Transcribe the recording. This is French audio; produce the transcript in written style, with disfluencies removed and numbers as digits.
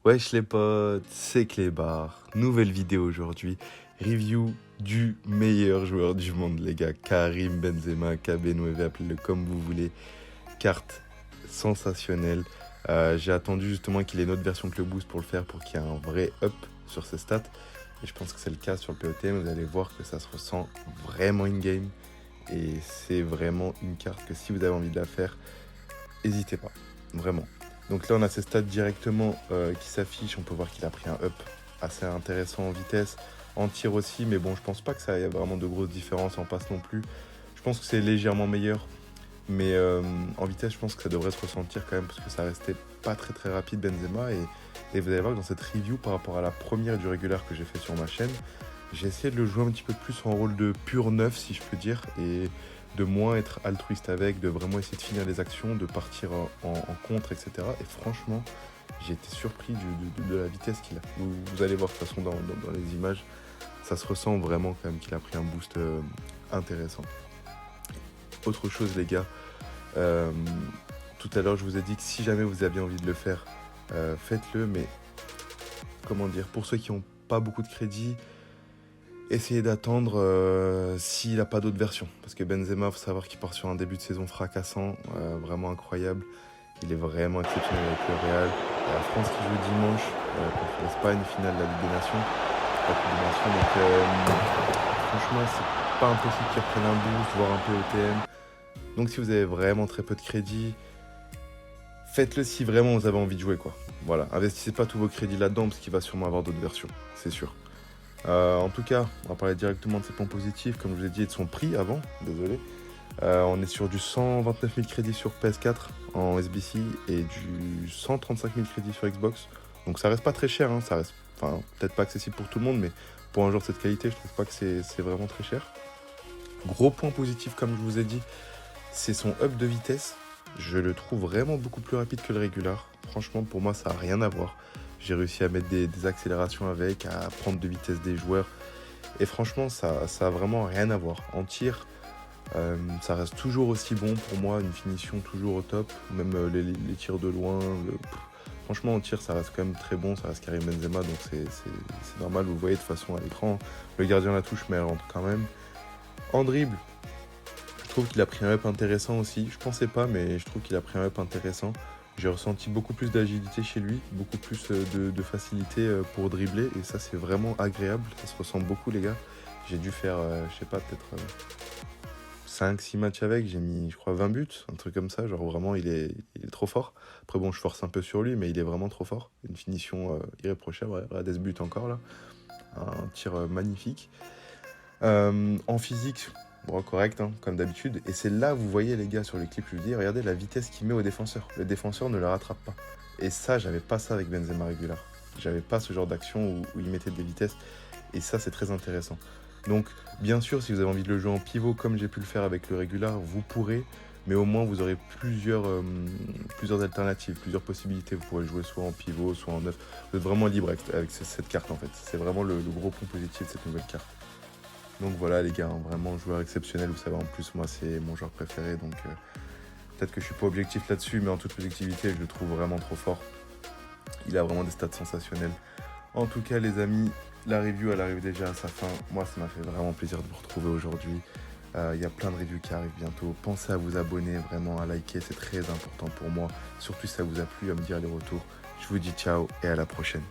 Wesh les potes, c'est Clébar. Nouvelle vidéo aujourd'hui. Review du meilleur joueur du monde, les gars. Karim Benzema, KB9, appelez-le comme vous voulez. Carte sensationnelle. J'ai attendu justement qu'il ait une autre version Club Boost pour le faire, pour qu'il y ait un vrai up sur ses stats. Et je pense que c'est le cas sur le POTM. Vous allez voir que ça se ressent vraiment in-game. Et c'est vraiment une carte que si vous avez envie de la faire, n'hésitez pas. Vraiment. Donc là, on a ses stats directement qui s'affichent. On peut voir qu'il a pris un up assez intéressant en vitesse, en tir aussi. Mais bon, je pense pas que ça y a vraiment de grosses différences en passe non plus. Je pense que c'est légèrement meilleur. Mais en vitesse, je pense que ça devrait se ressentir quand même parce que ça restait pas très rapide Benzema. Et vous allez voir que dans cette review, par rapport à la première du régulier que j'ai fait sur ma chaîne, j'ai essayé de le jouer un petit peu plus en rôle de pur neuf, si je peux dire. Et de moins être altruiste avec, de vraiment essayer de finir les actions, de partir en contre, etc. Et franchement, j'ai été surpris de la vitesse qu'il a. Vous allez voir de toute façon dans les images, ça se ressent vraiment quand même qu'il a pris un boost intéressant. Autre chose les gars, tout à l'heure je vous ai dit que si jamais vous aviez envie de le faire, faites-le, mais comment dire, pour ceux qui n'ont pas beaucoup de crédit, essayez d'attendre s'il n'a pas d'autres versions. Parce que Benzema, il faut savoir qu'il part sur un début de saison fracassant, vraiment incroyable. Il est vraiment exceptionnel avec le Real. Il y a la France qui joue dimanche contre l'Espagne, finale de la Ligue des Nations. La Coupe des Nations. Donc franchement, c'est pas impossible qu'il reprenne un boost, voire un POTM. Donc si vous avez vraiment très peu de crédit, faites-le si vraiment vous avez envie de jouer, quoi. Voilà, investissez pas tous vos crédits là-dedans parce qu'il va sûrement avoir d'autres versions, c'est sûr. En tout cas, on va parler directement de ses points positifs, comme je vous ai dit, et de son prix avant, désolé. On est sur du 129 000 crédits sur PS4 en SBC et du 135 000 crédits sur Xbox. Donc ça reste pas très cher, hein, ça reste, enfin, peut-être pas accessible pour tout le monde, mais pour un joueur de cette qualité, je trouve pas que c'est vraiment très cher. Gros point positif, comme je vous ai dit, c'est son up de vitesse. Je le trouve vraiment beaucoup plus rapide que le régular. Franchement, pour moi, ça n'a rien à voir. J'ai réussi à mettre des accélérations avec, à prendre de vitesse des joueurs. Et franchement, ça a vraiment rien à voir. En tir, ça reste toujours aussi bon pour moi, une finition toujours au top. Même les tirs de loin. Franchement, en tir, ça reste quand même très bon. Ça reste Karim Benzema, donc c'est normal. Vous voyez de toute façon à l'écran, le gardien la touche, mais elle rentre quand même. En dribble, je trouve qu'il a pris un up intéressant aussi. Je pensais pas, mais je trouve qu'il a pris un up intéressant. J'ai ressenti beaucoup plus d'agilité chez lui, beaucoup plus de facilité pour dribbler. Et ça, c'est vraiment agréable. Ça se ressent beaucoup, les gars. J'ai dû faire, je sais pas, peut-être 5-6 matchs avec. J'ai mis, je crois, 20 buts, un truc comme ça. Genre, vraiment, il est trop fort. Après, bon, je force un peu sur lui, mais il est vraiment trop fort. Une finition irréprochable. Regardez ce but encore, là. Un tir magnifique. En physique, bon, correct, hein, comme d'habitude. Et c'est là, vous voyez les gars sur les clips, je vous dis, regardez la vitesse qu'il met au défenseur. Le défenseur ne le rattrape pas. Et ça, j'avais pas ça avec Benzema régulier. J'avais pas ce genre d'action où il mettait des vitesses. Et ça, c'est très intéressant. Donc, bien sûr, si vous avez envie de le jouer en pivot, comme j'ai pu le faire avec le régulier, vous pourrez. Mais au moins, vous aurez plusieurs alternatives, plusieurs possibilités. Vous pourrez jouer soit en pivot, soit en neuf. Vous êtes vraiment libre avec cette carte, en fait. C'est vraiment le gros point positif de cette nouvelle carte. Donc voilà les gars, vraiment joueur exceptionnel, vous savez en plus moi c'est mon joueur préféré, donc peut-être que je suis pas objectif là-dessus, mais en toute objectivité je le trouve vraiment trop fort. Il a vraiment des stats sensationnels. En tout cas les amis, la review elle arrive déjà à sa fin. Moi ça m'a fait vraiment plaisir de vous retrouver aujourd'hui. Il y a plein de reviews qui arrivent bientôt. Pensez à vous abonner, vraiment à liker, c'est très important pour moi. Surtout si ça vous a plu, à me dire les retours. Je vous dis ciao et à la prochaine.